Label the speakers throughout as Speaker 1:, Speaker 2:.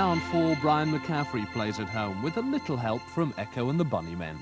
Speaker 1: sound for Brian McCaffrey plays at home with a little help from Echo and the Bunnymen.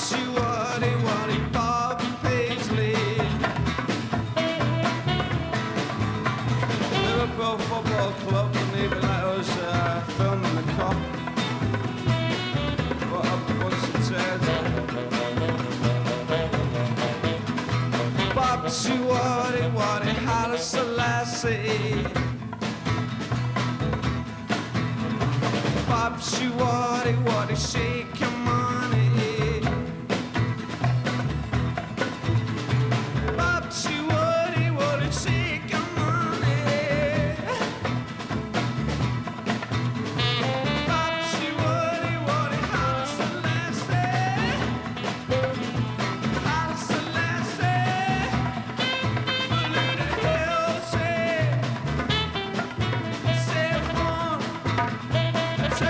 Speaker 2: Bobsy, Waddy, Bob Paisley. Liverpool Football Club, and even that was filming the cop. What a bunch of turds. Bobsy, Waddy, Haile Selassie. Bobsy, Waddy, shake your money. Bobsy, Waddy, shake your money. Bobsy, Waddy, Haile Selassie. Haile Selassie. Polluted hills, say 1, 2,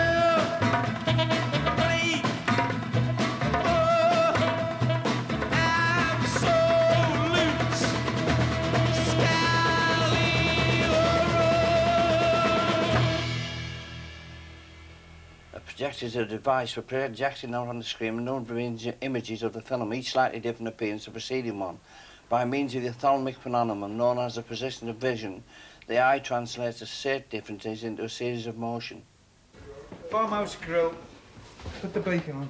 Speaker 2: 3, 4. Absolute
Speaker 3: A projector is a device for projecting out on the screen a number of images of the film, each slightly different appearance to the preceding one. By means of the ophthalmic phenomenon known as the position of vision, the eye translates the set differences into a series of motion.
Speaker 4: Farmhouse grill. Put the bacon on.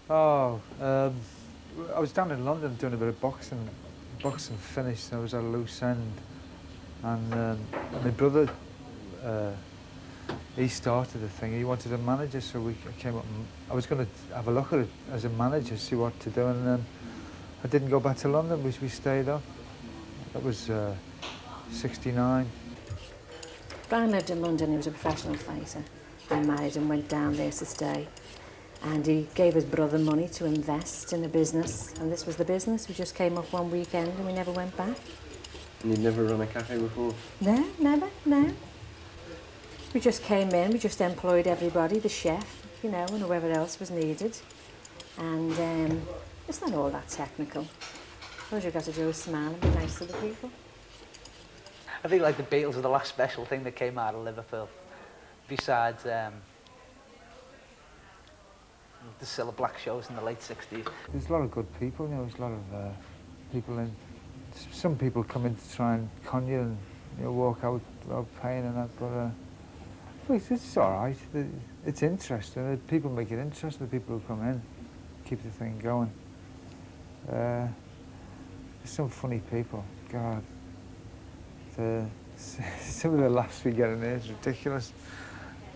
Speaker 4: Oh, I was down in London doing a bit of boxing. Boxing finished, and I was at a loose end. And my brother, he started the thing. He wanted a manager, so I came up and I was going to have a look at it as a manager, see what to do. And then I didn't go back to London, we stayed up. That was 69.
Speaker 5: Brian lived in London. He was a professional fighter. I married and went down there to stay. And he gave his brother money to invest in a business, and this was the business. We just came up one weekend and we never went back.
Speaker 6: And you'd never run a cafe before?
Speaker 5: No, never, no. We just came in, we just employed everybody, the chef, you know, and whoever else was needed. And it's not all that technical. All you've got to do is smile and be nice to the people.
Speaker 7: I think like the Beatles are the last special thing that came out of Liverpool, besides the Cilla Black shows in the late 60s.
Speaker 4: There's a lot of good people, you know, there's a lot of people in. Some people come in to try and con you and, you know, walk out without paying and that, but it's all right. It's interesting. People make it interesting, the people who come in, keep the thing going. There's some funny people, God. Some of the laughs we get in here is ridiculous.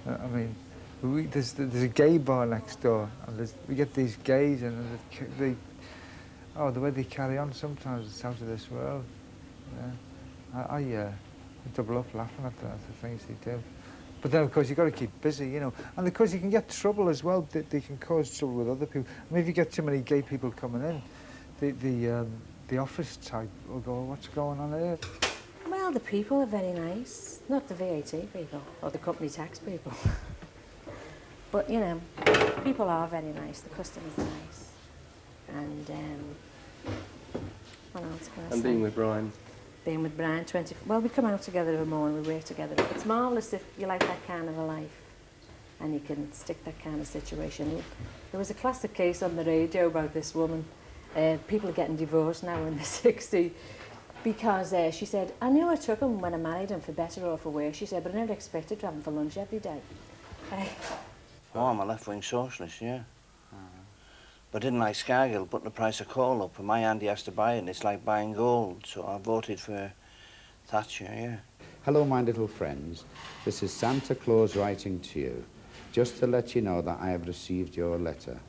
Speaker 4: I mean, there's a gay bar next door, and we get these gays, and the way they carry on sometimes, it's out of this world. Yeah. I double up laughing at the things they do. But then, of course, you've got to keep busy, you know. And of course, you can get trouble as well. They can cause trouble with other people. I mean, if you get too many gay people coming in, the office type will go, what's going on here?
Speaker 5: Well, the people are very nice. Not the VAT people, or the company tax people. But, you know, people are very nice. The customers are nice. And, what else can I say?
Speaker 6: And being with Brian?
Speaker 5: Being with Brian, well, we come out together every morning, we work together. It's marvellous if you like that kind of a life and you can stick that kind of situation. There was a classic case on the radio about this woman. People are getting divorced now in the 60s because she said, I knew I took him when I married him for better or for worse, she said, but I never expected to have him for lunch every day.
Speaker 3: Oh, I'm a left-wing socialist, yeah. But I didn't like Scargill putting the price of coal up, and my Andy has to buy it, and it's like buying gold, so I voted for Thatcher, yeah.
Speaker 8: Hello, my little friends. This is Santa Claus writing to you, just to let you know that I have received your letter.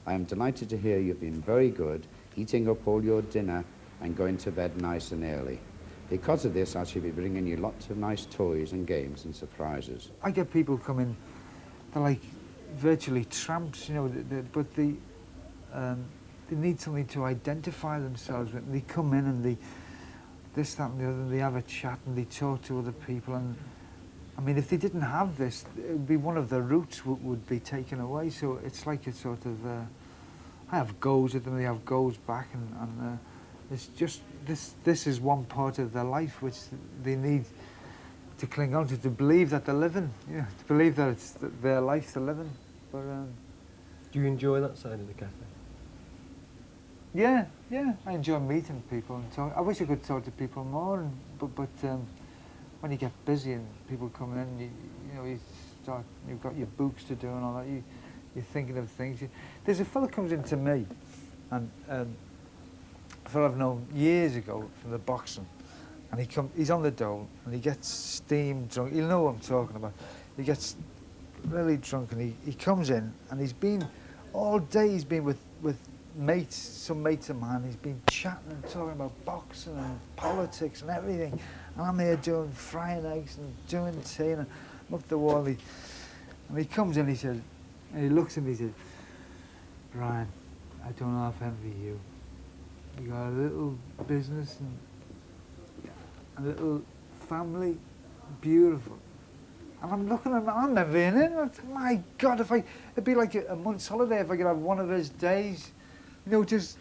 Speaker 8: I am delighted to hear you've been very good, eating up all your dinner and going to bed nice and early. Because of this, I shall be bringing you lots of nice toys and games and surprises.
Speaker 4: I get people coming, they're like virtually tramps, you know, but they need something to identify themselves with. And they come in and this, that and the other, and they have a chat and they talk to other people. And I mean, if they didn't have this, it would be one of their roots would be taken away. So it's like a sort of I have goes with them, they have goes back, and it's just this is one part of their life which they need to cling on to believe that they're living, to believe that it's their life they're living. But
Speaker 6: Do you enjoy that side of the cafe?
Speaker 4: yeah, I enjoy meeting people and talk. I wish I could talk to people more, but when you get busy and people coming in, you've got your books to do and all that. You're thinking of things. There's a fella comes into me, and a fella I've known years ago from the boxing, and he's on the dole and he gets steamed drunk. You'll know what I'm talking about. He gets really drunk and he comes in and he's been all day. He's been with mates, some mates of mine. He's been chatting and talking about boxing and politics and everything. And I'm here doing frying eggs and doing tea, and I'm up the wall. And he comes in, he says, and he looks at me, he says, "Brian, I don't half envy you. You got a little business and a little family, beautiful." And I'm looking at him, I'm envying him. My God, it'd be like a month's holiday if I could have one of his days, just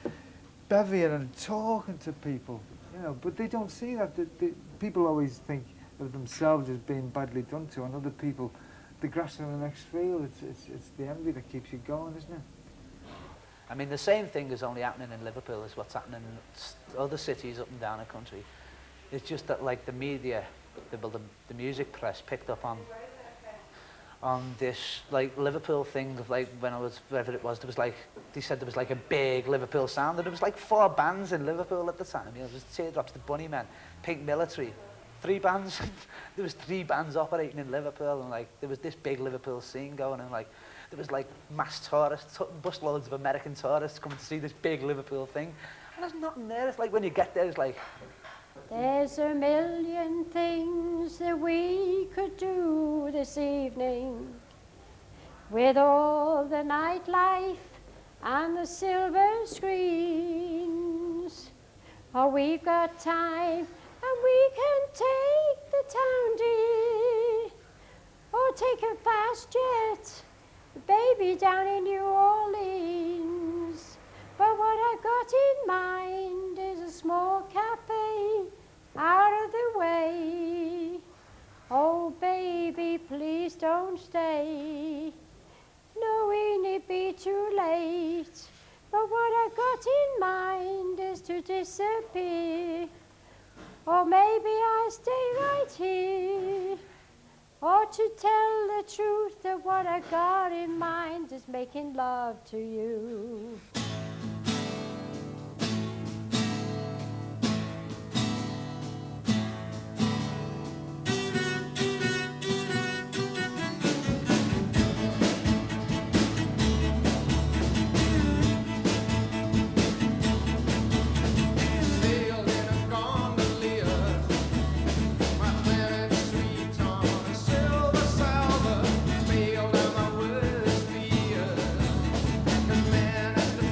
Speaker 4: bevying and talking to people, But they don't see that. People always think of themselves as being badly done to, and other people, the grass in the next field. It's the envy that keeps you going, isn't it?
Speaker 7: I mean, the same thing is only happening in Liverpool as what's happening in other cities up and down the country. It's just that, like, the media, the music press picked up on this, like, Liverpool thing of, like, when I was, wherever it was, they said there was, like, a big Liverpool sound, and there was, like, 4 bands in Liverpool at the time. There was Teardrops, the Bunnymen, Pink Military, 3 bands. There was 3 bands operating in Liverpool, and, like, there was this big Liverpool scene going, and, like, there was, like, mass tourists, busloads of American tourists coming to see this big Liverpool thing, and there's nothing there. It's like, when you get there, it's like,
Speaker 9: there's a million things that we could do this evening, with all the nightlife and the silver screens. Oh, we've got time and we can take the town, dear, or take a fast jet, baby, down in New Orleans. But what I've got in mind is a small cafe out of the way. Oh, baby, please don't stay, knowing it be too late. But what I've got in mind is to disappear, or maybe I stay right here, or to tell the truth that what I've got in mind is making love to you.
Speaker 2: Sailed down my worst fears, 'cause man at the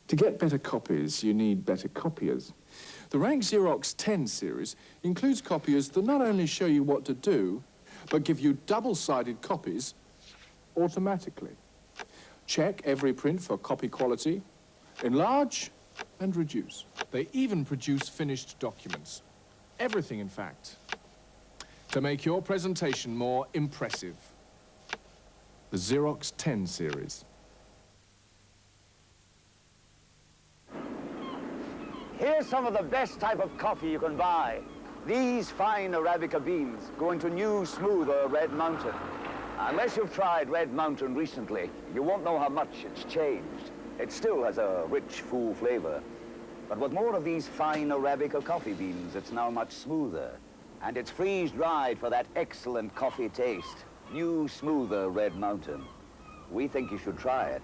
Speaker 10: To get better copies, you need better copiers. The Rank Xerox 10 series includes copiers that not only show you what to do, but give you double-sided copies automatically. Check every print for copy quality, enlarge and reduce. They even produce finished documents. Everything, in fact, to make your presentation more impressive. The Xerox 10 series.
Speaker 11: Here's some of the best type of coffee you can buy. These fine Arabica beans go into new, smoother Red Mountain. Unless you've tried Red Mountain recently, you won't know how much it's changed. It still has a rich, full flavor. But with more of these fine Arabica coffee beans, it's now much smoother. And it's freeze-dried for that excellent coffee taste. New, smoother Red Mountain. We think you should try it.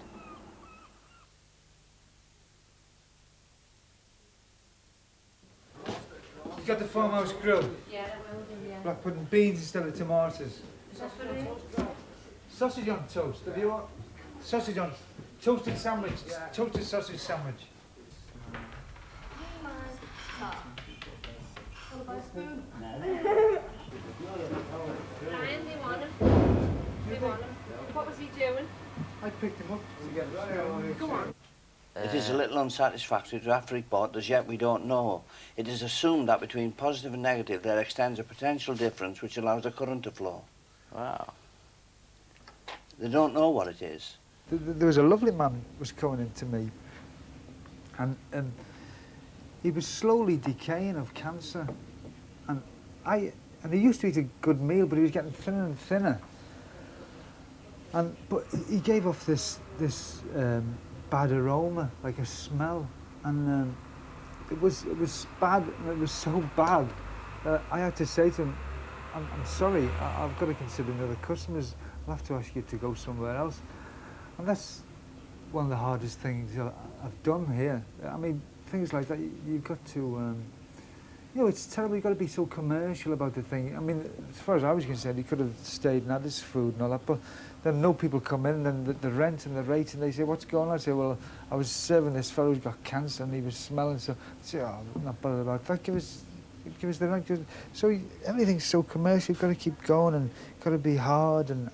Speaker 4: You got the farmhouse grill?
Speaker 5: Yeah, it will do, yeah.
Speaker 4: Like putting beans instead of tomatoes. Sausage on toast. Have you what? Sausage on toasted sandwich. Yeah. Toasted sausage sandwich.
Speaker 9: Ryan, do you want him? Do you want him? What was he doing?
Speaker 4: I picked him up together.
Speaker 9: Go on.
Speaker 3: It is a little unsatisfactory to have to report, as yet we don't know. It is assumed that between positive and negative there extends a potential difference which allows a current to flow. Wow. They don't know what it is.
Speaker 4: There was a lovely man was coming in to me, and he was slowly decaying of cancer, and he used to eat a good meal, but he was getting thinner and thinner. But he gave off this bad aroma, like a smell, and it was bad, and it was so bad that I had to say to him, I'm sorry, I've got to consider other customers. I'll have to ask you to go somewhere else. And that's one of the hardest things I've done here. I mean, things like that, you've got to, you know, it's terrible. You've got to be so commercial about the thing. I mean, as far as I was concerned, he could have stayed and had his food and all that, but then no people come in, and then the rent and the rate, and they say, what's going on? I say, well, I was serving this fellow who's got cancer and he was smelling, so I say, oh, I'm not bothered about that. Give us the rent. So everything's so commercial. You've got to keep going, and got to be hard and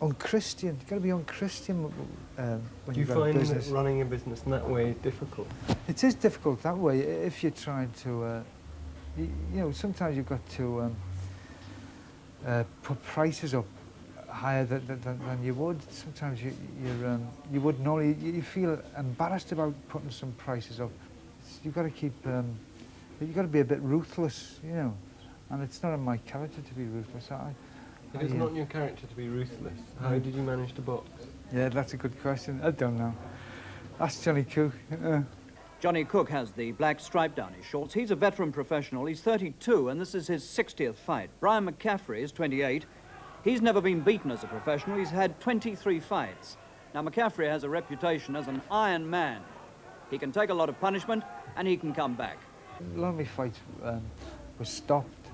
Speaker 4: unchristian. You've got to be unchristian when
Speaker 6: Do you
Speaker 4: you've got a
Speaker 6: find
Speaker 4: business.
Speaker 6: that running a business in that way difficult?
Speaker 4: It is difficult that way if you're trying to, you know, sometimes you've got to put prices up higher than you would. Sometimes you wouldn't normally. You feel embarrassed about putting some prices up. You've got to keep. You've got to be a bit ruthless, you know. And it's not in my character to be ruthless.
Speaker 6: It is not in your character to be ruthless. How did you manage to box?
Speaker 4: Yeah, that's a good question. I don't know. Ask Johnny Cook.
Speaker 12: Johnny Cook has the black stripe down his shorts. He's a veteran professional. He's 32, and this is his 60th fight. Brian McCaffrey is 28. He's never been beaten as a professional. He's had 23 fights. Now, McCaffrey has a reputation as an iron man. He can take a lot of punishment, and he can come back.
Speaker 4: A lot of my fights were stopped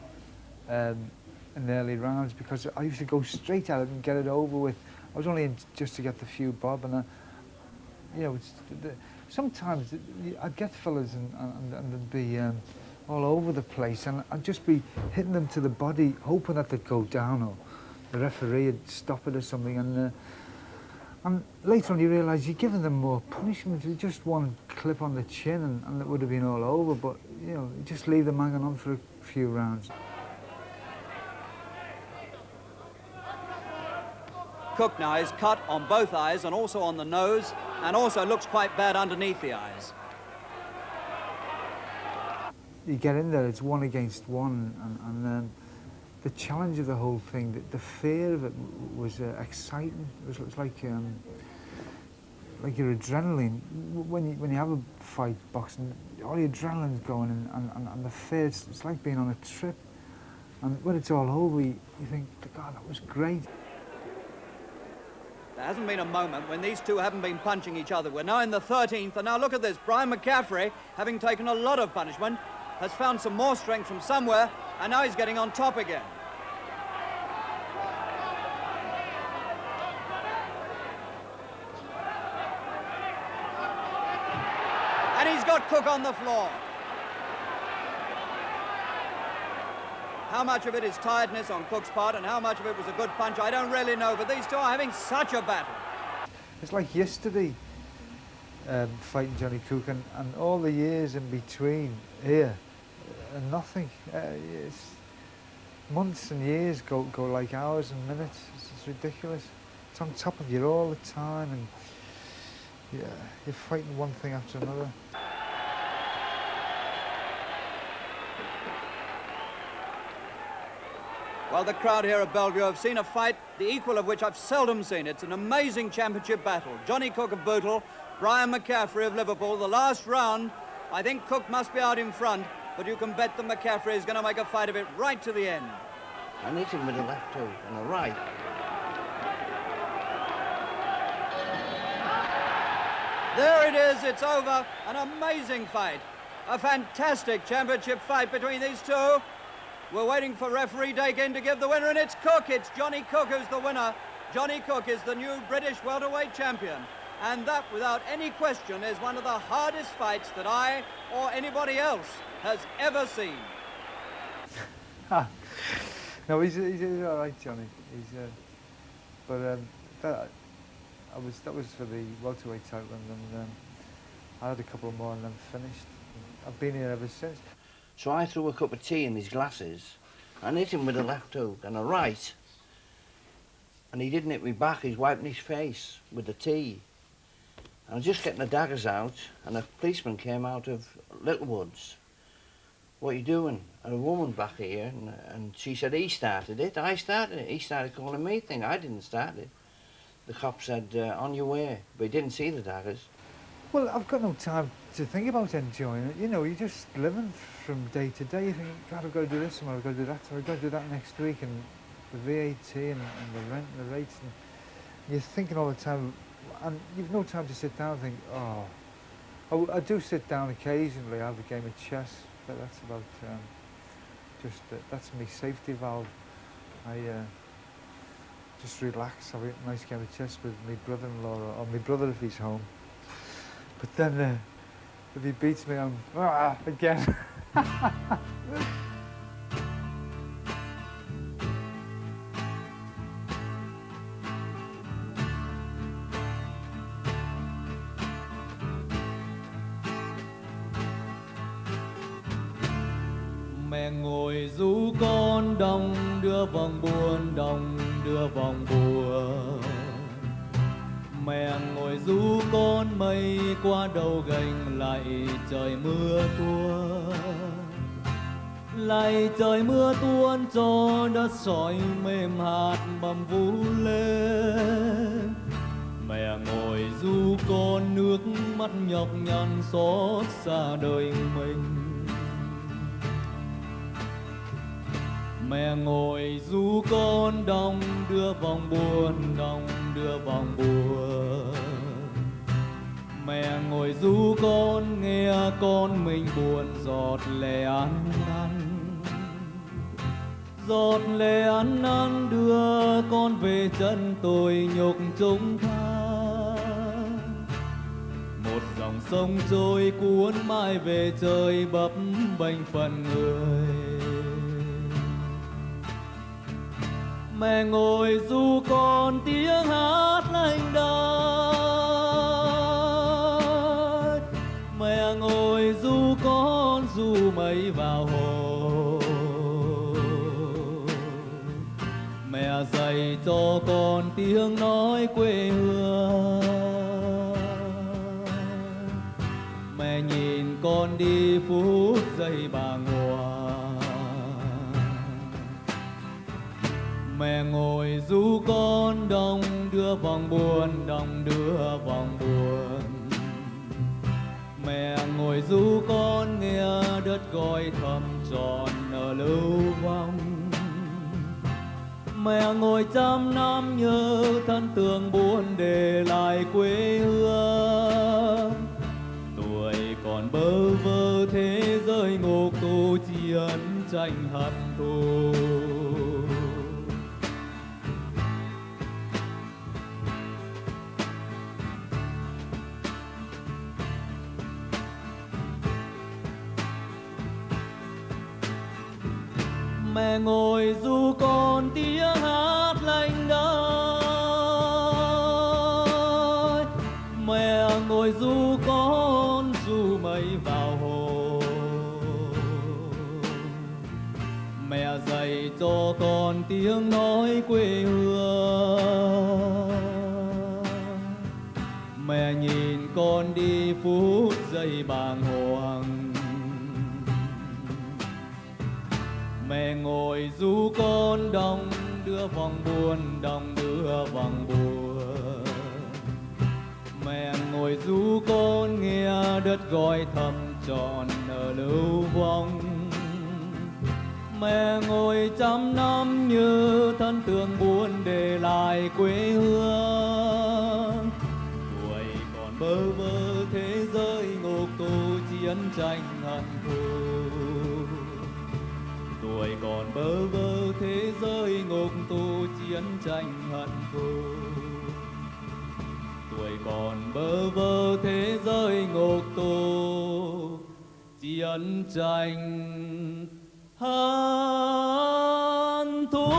Speaker 4: in the early rounds because I used to go straight at it and get it over with. I was only in just to get the few bob, and you know, sometimes I'd get fellas and they'd be all over the place, and I'd just be hitting them to the body, hoping that they'd go down, or the referee would stop it or something. And later on you realise you're giving them more punishment. Just one clip on the chin and it would have been all over, but you know, you just leave them hanging on for a few rounds.
Speaker 12: Cook now is cut on both eyes and also on the nose, and also looks quite bad underneath the eyes.
Speaker 4: You get in there, it's one against one, and the challenge of the whole thing, the fear of it was exciting. It was like your adrenaline. When you have a fight boxing, all your adrenaline's going, and the fear, it's like being on a trip. And when it's all over, you think, God, that was great.
Speaker 12: There hasn't been a moment when these two haven't been punching each other. We're now in the 13th, and now look at this. Brian McCaffrey, having taken a lot of punishment, has found some more strength from somewhere, and now he's getting on top again. got Cook on the floor. How much of it is tiredness on Cook's part and how much of it was a good punch, I don't really know, but these two are having such a battle.
Speaker 4: It's like yesterday, fighting Johnny Cook, and all the years in between here, and nothing. It's months and years go like hours and minutes. It's ridiculous. It's on top of you all the time, and yeah, you're fighting one thing after another.
Speaker 12: Well, the crowd here at Bellevue have seen a fight, the equal of which I've seldom seen. It's an amazing championship battle. Johnny Cook of Bootle, Brian McCaffrey of Liverpool. The last round, I think Cook must be out in front, but you can bet that McCaffrey is going to make a fight of it right to the end.
Speaker 3: And hit him with a left hook and a right.
Speaker 12: There it is, it's over. An amazing fight. A fantastic championship fight between these two. We're waiting for referee Dakin to give the winner, and it's Cook. It's Johnny Cook who's the winner. Johnny Cook is the new British welterweight champion. And that, without any question, is one of the hardest fights that I or anybody else has ever seen.
Speaker 4: No, he's all right, Johnny. That was for the welterweight title, and I had a couple more and then finished. I've been here ever since.
Speaker 3: So I threw a cup of tea in his glasses and hit him with a left hook and a right. And he didn't hit me back, he's wiping his face with the tea. And I was just getting the daggers out, and a policeman came out of Littlewoods. What are you doing? And a woman back here, and she said, he started it, I started it. He started calling me thing, I didn't start it. The cop said, on your way, but he didn't see the daggers.
Speaker 4: Well, I've got no time to think about enjoying it. You know, you're just living from day to day. You think, God, I've got to do this, tomorrow I've got to do that, tomorrow I've got to do that next week, and the VAT and the rent and the rates. And you're thinking all the time, and you've no time to sit down and think, oh. I do sit down occasionally, I have a game of chess, but that's about, that's my safety valve. I just relax, have a nice game of chess with my brother-in-law, or my brother if he's home. But then, if he beats me, I'm again.
Speaker 13: Mẹ ngồi ru con đong đưa vòng buồn, đong đưa vòng buồn. Mẹ ngồi ru con mây qua đầu gành, lại trời mưa tuôn, lại trời mưa tuôn cho đất sỏi mềm hạt bầm vũ lên. Mẹ ngồi ru con nước mắt nhọc nhằn xót xa đời mình. Mẹ ngồi ru con đong đưa vòng buồn, đong đưa vòng buồn. Mẹ ngồi ru con nghe con mình buồn, giọt lệ ăn năn, giọt lệ ăn năn đưa con về chân tôi nhục chúng ta. Một dòng sông trôi cuốn mãi về trời, bấp bênh phần người. Mẹ ngồi ru con tiếng hát lanh đãng, mẹ ngồi ru con ru mây vào hồ. Mẹ dạy cho con tiếng nói quê hương, mẹ nhìn con đi phút giây bàng hoàng. Mẹ ngồi ru con đong đưa vòng buồn, đong đưa vòng buồn. Mẹ ngồi ru con nghe đất gọi thầm tròn ở lưu vong. Mẹ ngồi trăm năm nhớ thân tương buồn để lại quê hương. Tuổi còn bơ vơ thế giới ngục tù, chiến tranh hận thù. Mẹ ngồi ru con tiếng hát lanh đãng, mẹ ngồi ru con ru mây vào hồ. Mẹ dạy cho con tiếng nói quê hương, mẹ nhìn con đi phút giây bàng hoàng. Mẹ ngồi ru con đong đưa vòng buồn, đong đưa vòng buồn. Mẹ ngồi ru con nghe đất gọi thầm tròn ở lưu vong. Mẹ ngồi trăm năm như thân tượng buồn để lại quê hương. Tuổi còn bơ vơ thế giới ngục tù chiến tranh hận thù. Tuổi còn bơ vơ thế giới ngục tù chiến tranh hận thù. Tuổi còn bơ vơ thế giới ngục tù chiến tranh hận thù.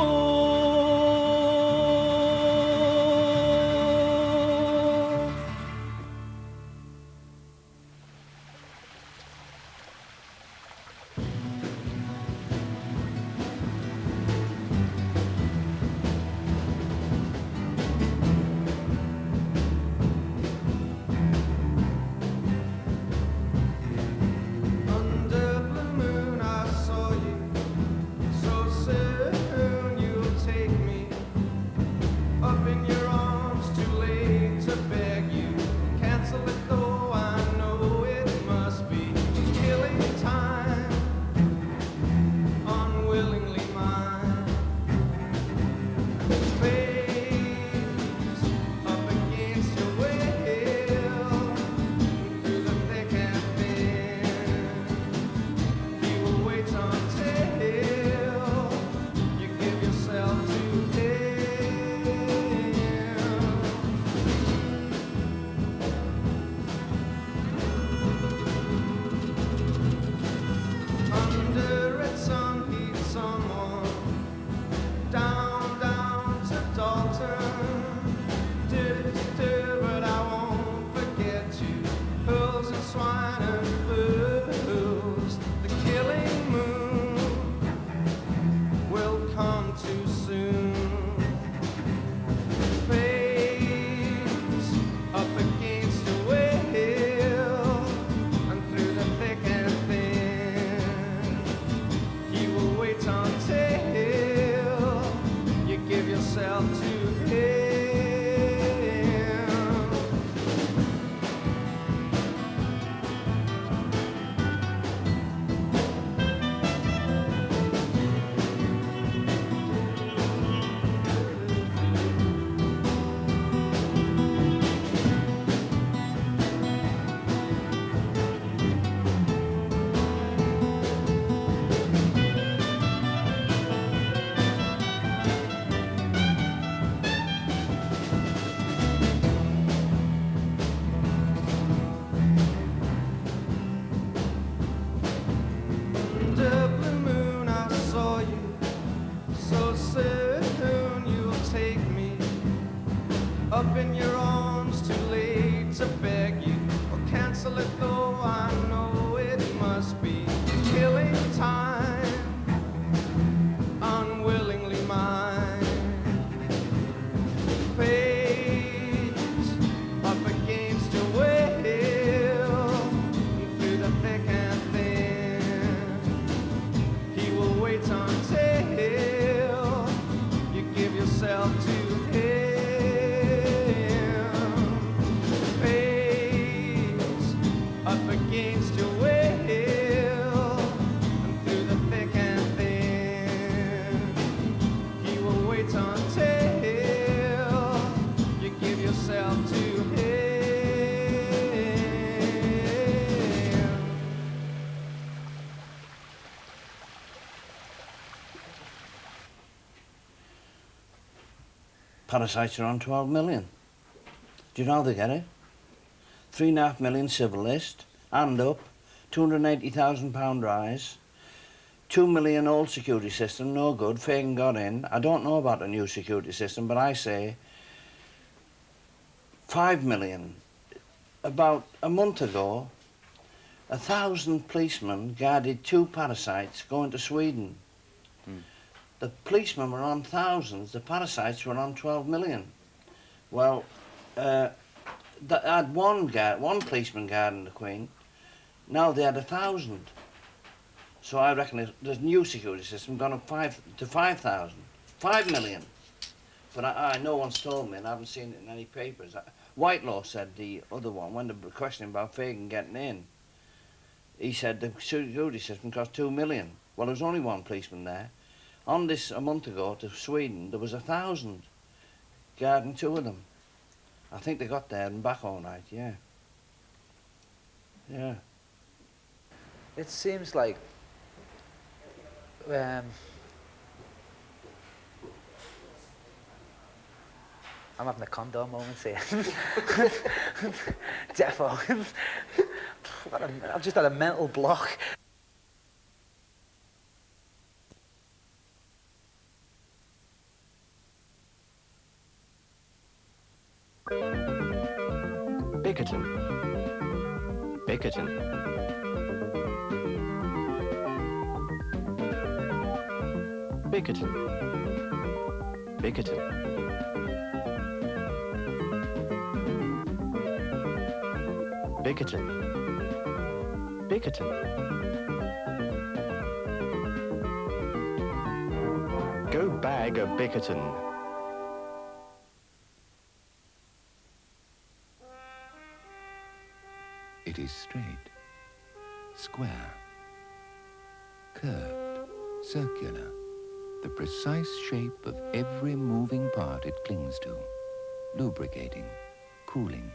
Speaker 2: Up in your arms, too late to beg you, or cancel it though I know it must be killing time, unwillingly mine. Fate up against your will, through the thick and thin. He will wait until you give yourself to him. Against your will, and through the thick and thin, he will wait until you give yourself to him.
Speaker 3: Parasites are on 12 million. Do you know how they get it? 3.5 million civil list, and up, £280,000 rise, 2 million old security system, no good. Fagan got in. I don't know about the new security system, but I say 5 million. About a month ago, 1,000 policemen guarded 2 parasites going to Sweden. The policemen were on thousands, the parasites were on 12 million. Well, I had one policeman guarding the Queen. Now they had 1,000. So I reckon the new security system gone up to 5,000. 5 million. But no one's told me, and I haven't seen it in any papers. Whitelaw said, the other one, when they were questioning about Fagan getting in, he said the security system cost 2 million. Well, there was only one policeman there. On this, a month ago, to Sweden, there was 1,000 guarding 2 of them. I think they got there and back all right, yeah. Yeah.
Speaker 7: It seems like I'm having a condom moment here. Defo. I've just had a mental block.
Speaker 14: Bickerton. Bickerton. Bickerton. Bickerton. Bickerton. Bickerton. Go bag a Bickerton.
Speaker 15: It is straight, square, curved, circular, the precise shape of every moving part it clings to, lubricating, cooling,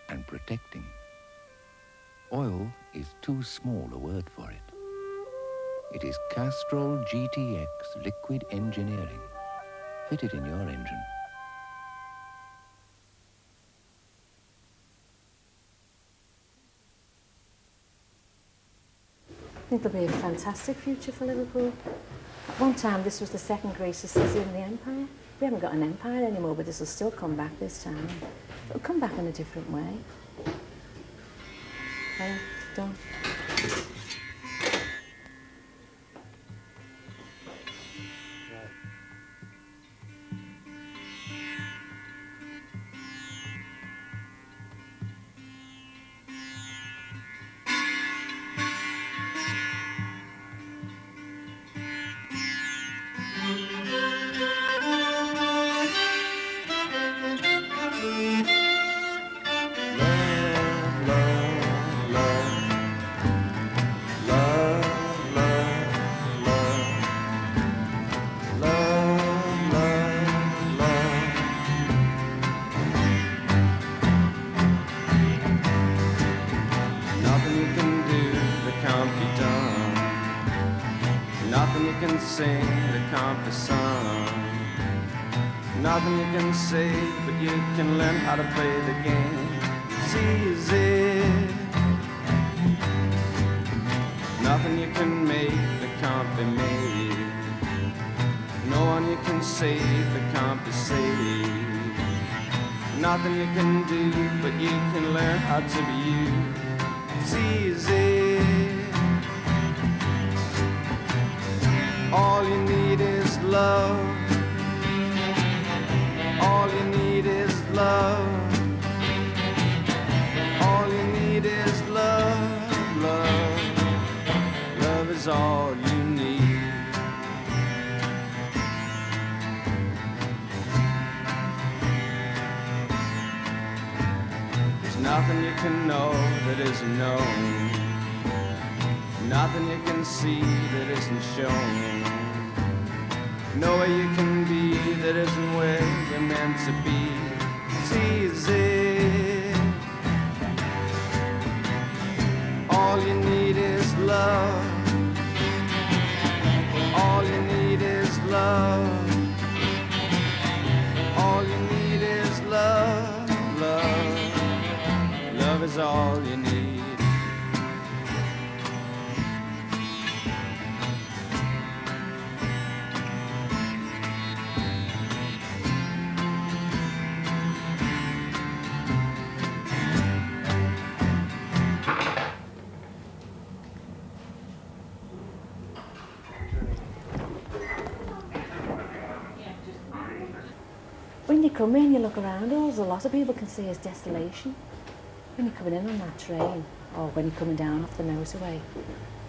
Speaker 15: and protecting. Oil is too small a word for it. It is Castrol GTX liquid engineering, fitted in your engine.
Speaker 5: I think there'll be a fantastic future for Liverpool. At one time, this was the second greatest city in the empire. We haven't got an empire anymore, but this will still come back this time. It'll come back in a different way. Done.
Speaker 2: Sing that can't be sung. Nothing you can say, but you can learn how to play the game. It's easy. Nothing you can make that can't be made. No one you can save that can't be saved. Nothing you can do, but you can learn how to be you. It's easy. All you need is love. All you need is love. All you need is love, love. Love is all you need. There's nothing you can know that isn't known. Nothing you can see that isn't shown. Nowhere you can be that isn't where you're meant to be. It's easy. All you need is love. All you need is love. All you need is love, love. Love is all you need.
Speaker 5: when you come in, you look around, all a lot of people can see is desolation. When you're coming in on that train, or when you're coming down off the motorway,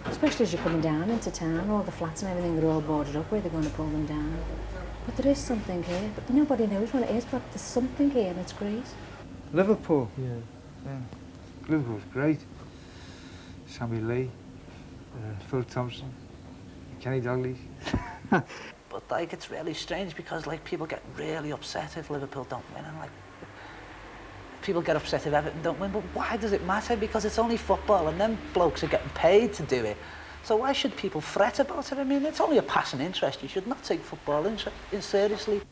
Speaker 5: especially as you're coming down into town, all the flats and everything are all boarded up where they're going to pull them down. But there is something here, but nobody knows what it is, but there's something here and it's great.
Speaker 4: Liverpool?
Speaker 6: Yeah.
Speaker 4: Liverpool's great. Sammy Lee, Phil Thompson, Kenny Dalglish.
Speaker 7: But like, it's really strange because like people get really upset if Liverpool don't win, and like people get upset if Everton don't win, but why does it matter? Because it's only football and them blokes are getting paid to do it. So why should people fret about it? I mean, it's only a passing interest. You should not take football seriously.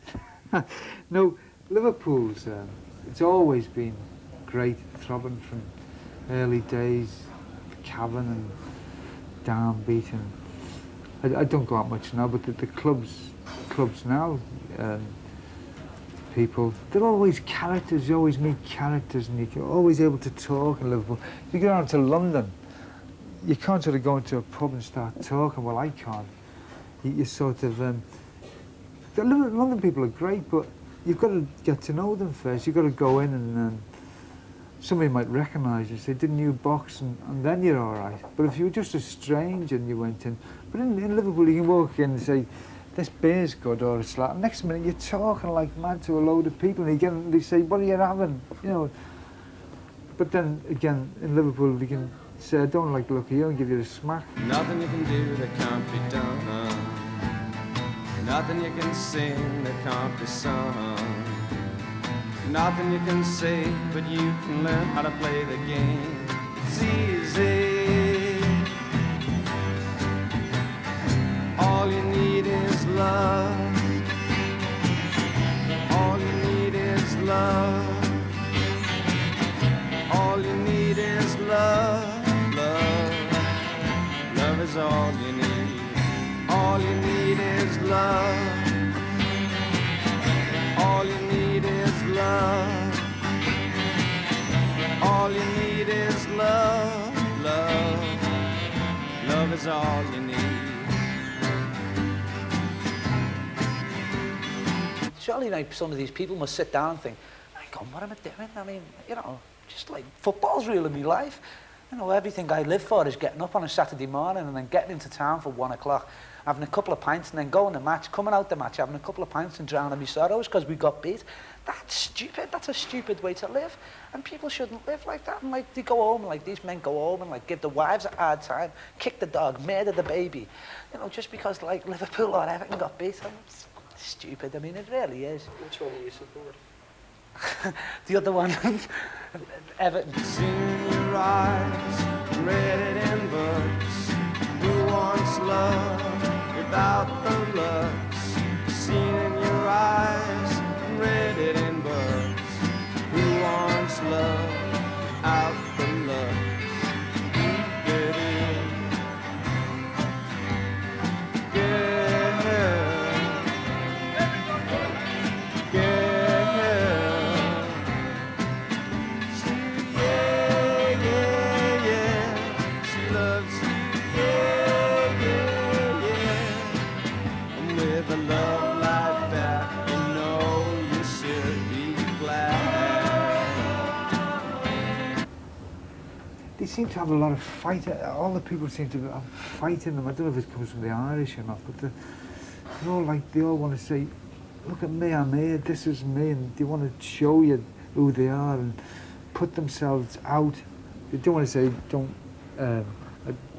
Speaker 4: No, Liverpool's, it's always been great, throbbing from early days, Cavan and Downbeat, and I don't go out much now, but the clubs now, people, they're always characters. You always meet characters, and you're always able to talk in Liverpool. If you go down to London, you can't sort of go into a pub and start talking. Well, I can't. You sort of, the London people are great, but you've got to get to know them first. You've got to go in and somebody might recognise you, say, didn't you box? And then you're all right. But if you were just a stranger and you went in, but in Liverpool you can walk in and say, this beer's good, or it's like, next minute you're talking like mad to a load of people, and they say, what are you having? You know. But then again, in Liverpool you can say, I don't like the look of you, and give you a smack.
Speaker 2: Nothing you can do that can't be done. Nothing you can sing that can't be sung. Nothing you can say, but you can learn how to play the game. It's easy. All you need is love. All you need is love. All you need is love. Love. Love is all you need. All you need is love. All you need is love. All you need is love. Love. Love is all you need.
Speaker 7: Surely like some of these people must sit down and think, God, what am I doing? I mean, you know, just like football's real in my life. You know, everything I live for is getting up on a Saturday morning and then getting into town for 1 o'clock, having a couple of pints and then going to the match, coming out the match, having a couple of pints and drowning my sorrows because we got beat. That's stupid. That's a stupid way to live. And people shouldn't live like that. And like they go home, like these men go home and like give the wives a hard time, kick the dog, murder the baby. You know, just because like Liverpool or Everton got beat. It's stupid. I mean, it really is.
Speaker 6: Which one do you support?
Speaker 7: The other one, Everton.
Speaker 2: Seen your eyes, read it in books. Who wants love without the looks? Seen in your eyes, read it in books. Who wants love without the looks? Get in.
Speaker 4: They seem to have a lot of fight. All the people seem to have fight in them. I don't know if it comes from the Irish or not, but they're all like, they all want to say, look at me, I'm here, this is me, and they want to show you who they are and put themselves out. They don't want to say, don't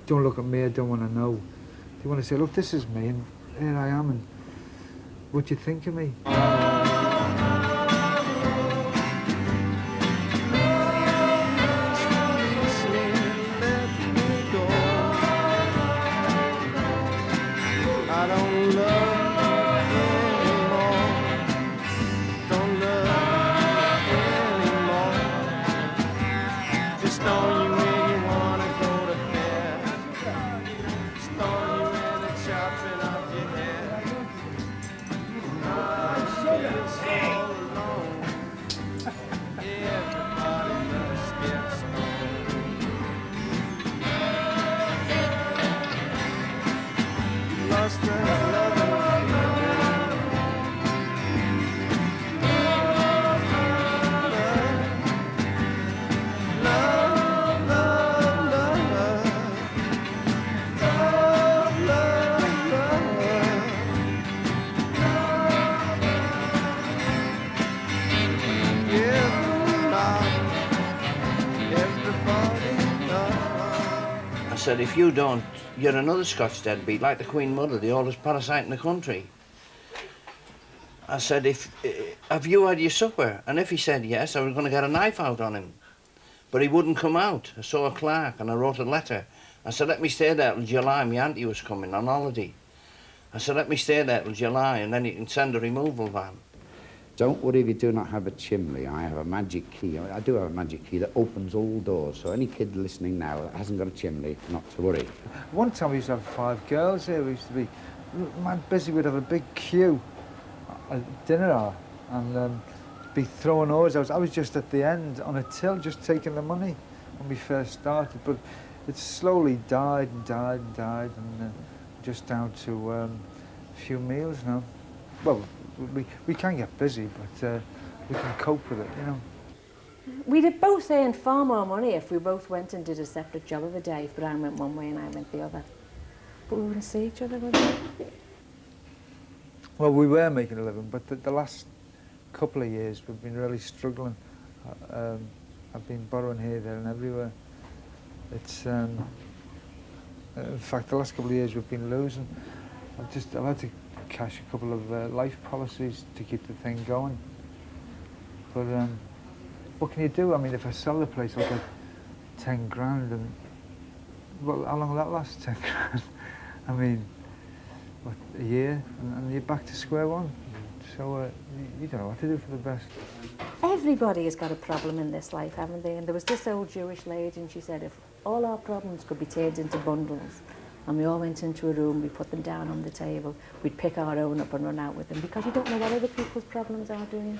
Speaker 4: look at me, I don't want to know. They want to say, look, this is me, and here I am, and what do you think of me?
Speaker 3: said, if you don't, you're another Scotch deadbeat, like the Queen Mother, the oldest parasite in the country. I said, have you had your supper? And if he said yes, I was going to get a knife out on him. But he wouldn't come out. I saw a clerk and I wrote a letter. I said, let me stay there till July. My auntie was coming on holiday. I said, let me stay there till July and then you can send a removal van.
Speaker 8: Don't worry if you do not have a chimney. I have a magic key. I do have a magic key that opens all doors. So any kid listening now that hasn't got a chimney, not to worry.
Speaker 4: One time we used to have 5 girls here. We used to be mad busy. We'd have a big queue at dinner hour and be throwing oars out. I was just at the end on a till, just taking the money when we first started. But it slowly died and died and died, and just down to a few meals now. Well, we can get busy, but we can cope with it, you know.
Speaker 5: We'd have both earned far more money if we both went and did a separate job of the day, if Brian went one way and I went the other. But we wouldn't see each other, would we?
Speaker 4: Well, we were making a living, but the last couple of years we've been really struggling. I've been borrowing here, there and everywhere. It's, in fact, the last couple of years we've been losing. I've had to cash a couple of life policies to keep the thing going. But what can you do? I mean, if I sell the place, I'll get 10 grand, and well, how long will that last? 10 grand. I mean, what, a year, and you're back to square one. So you don't know what to do for the best.
Speaker 5: Everybody has got a problem in this life, haven't they? And there was this old Jewish lady, and she said if all our problems could be turned into bundles, and we all went into a room, we put them down on the table, we'd pick our own up and run out with them, because you don't know what other people's problems are, do you?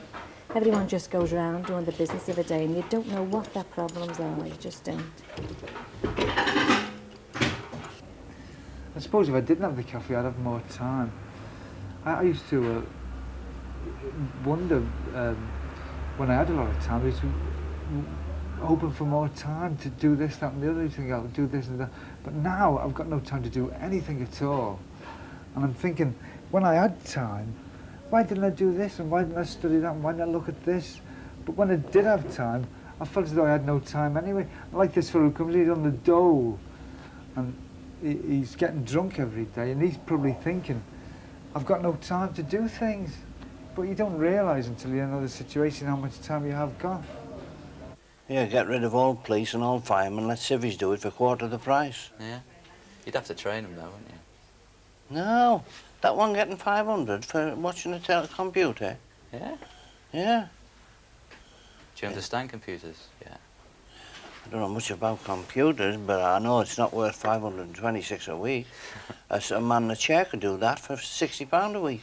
Speaker 5: Everyone just goes around doing the business of a day, and you don't know what their problems are, you just don't.
Speaker 4: I suppose if I didn't have the cafe, I'd have more time. I used to wonder when I had a lot of time, I was hoping for more time to do this, that and the other thing, I'll do this and that. But now I've got no time to do anything at all. And I'm thinking, when I had time, why didn't I do this and why didn't I study that and why didn't I look at this? But when I did have time, I felt as though I had no time anyway. I like this fellow who comes in on the dole and he's getting drunk every day and he's probably thinking, I've got no time to do things. But you don't realise until you're in another situation how much time you have got.
Speaker 3: Yeah, get rid of all police and all firemen, let civvies do it for a quarter of the price.
Speaker 16: Yeah. You'd have to train them though, wouldn't you?
Speaker 3: No, that one getting 500 for watching a computer.
Speaker 16: Yeah?
Speaker 3: Yeah.
Speaker 16: Do you understand computers? Yeah.
Speaker 3: I don't know much about computers, but I know it's not worth 526 a week. A man in a chair could do that for £60 a week.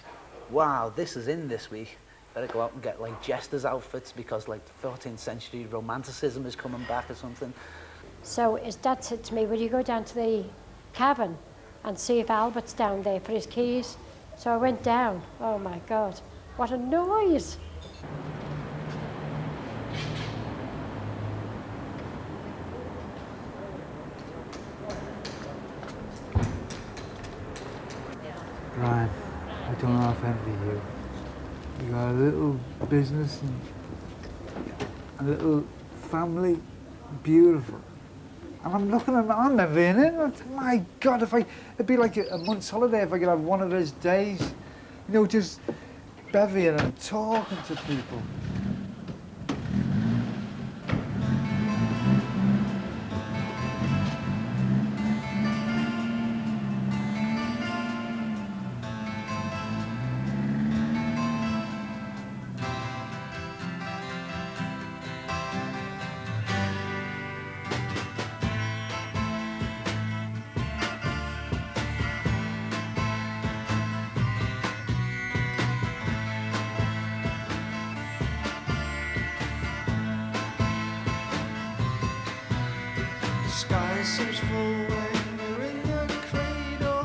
Speaker 7: Wow, this is in this week. Better go out and get like jesters' outfits because like 14th century romanticism is coming back or something.
Speaker 9: So his dad said to me, will you go down to the cavern and see if Albert's down there for his keys? So I went down. Oh my God, what a noise.
Speaker 4: Brian, I don't know if I envy you. You got a little business and a little family, beautiful. And I'm looking at I'm envying it. My God, it'd be like a month's holiday if I could have one of those days. You know, just bevying and talking to people.
Speaker 17: Sky seems full when you're in the cradle.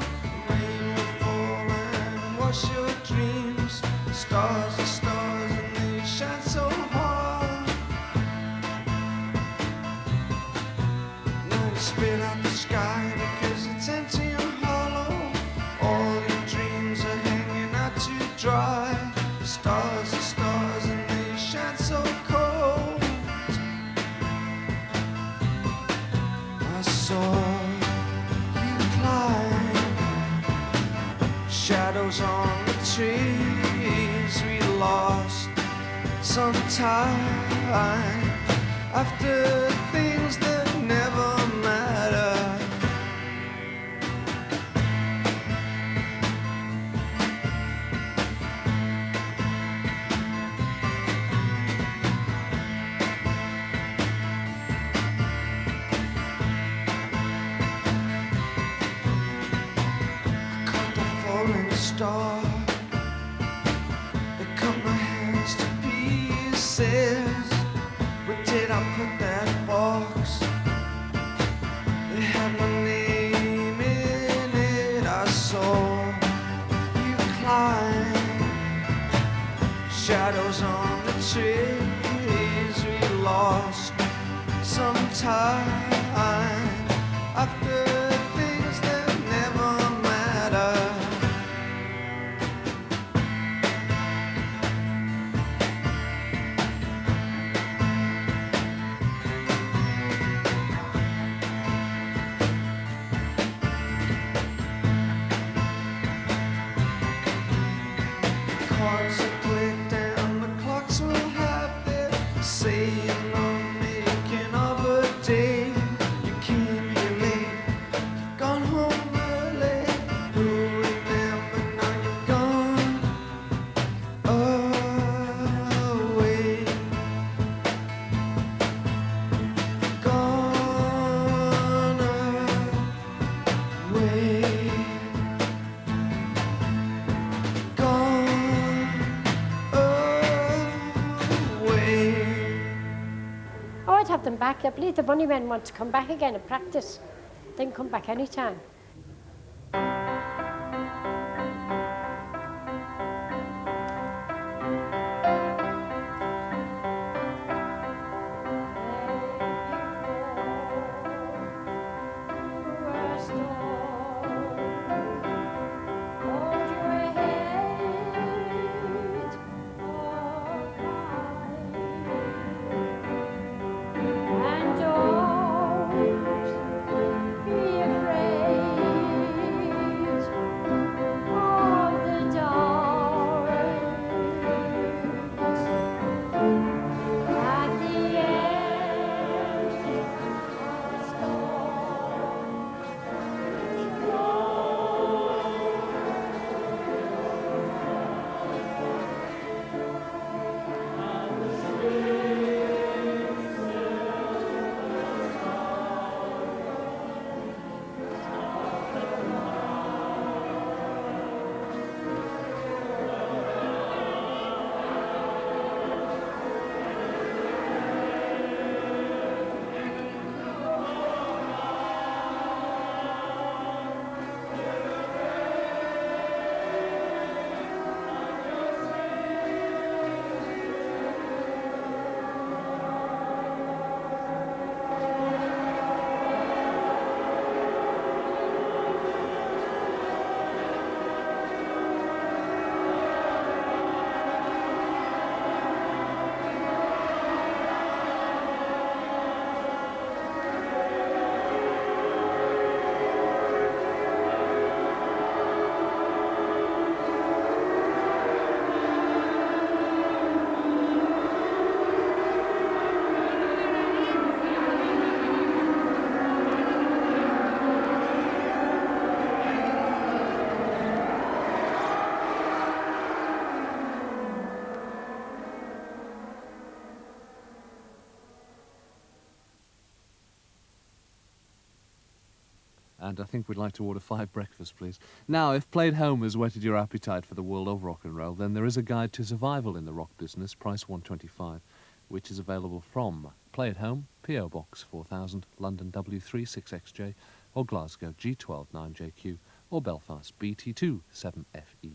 Speaker 17: Rain will fall and wash your dreams. Stars are stars and they shine so hard. No, spit out the sky because it's empty and hollow. All your dreams are hanging out to dry. Stars are stars and they shine so cold. I saw sometime after things that never matter. I caught the falling star. It cut my hands to pieces. Where did I put that box? It had my name in it. I saw you climb. Shadows on the trees. We lost some time after things that never matter. Cards are played down, the clocks will have their say in the making of a day. You came here late, you've gone home early. Who remember now you've gone away. Gone away.
Speaker 9: Oh, I'd have them back. I believe the Bunnymen want to come back again and practice. They can come back anytime.
Speaker 17: And don't be
Speaker 1: And I think we'd like to order 5 breakfasts, please. Now, if Played Home has whetted your appetite for the world of rock and roll, then there is a guide to survival in the rock business, price $1.25, which is available from Play at Home, P.O. Box 4000, London W3 6XJ, or Glasgow G12 9JQ, or Belfast BT2 7FE.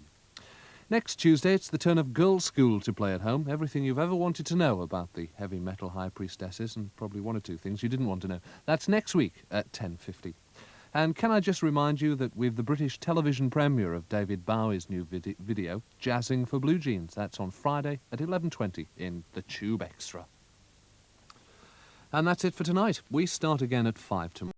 Speaker 1: Next Tuesday, it's the turn of Girls' School to play at home. Everything you've ever wanted to know about the heavy metal high priestesses, and probably one or two things you didn't want to know. That's next week at 10:50. And can I just remind you that we've the British television premiere of David Bowie's new video, Jazzing for Blue Jeans. That's on Friday at 11:20 in the Tube Extra. And that's it for tonight. We start again at 5 tomorrow.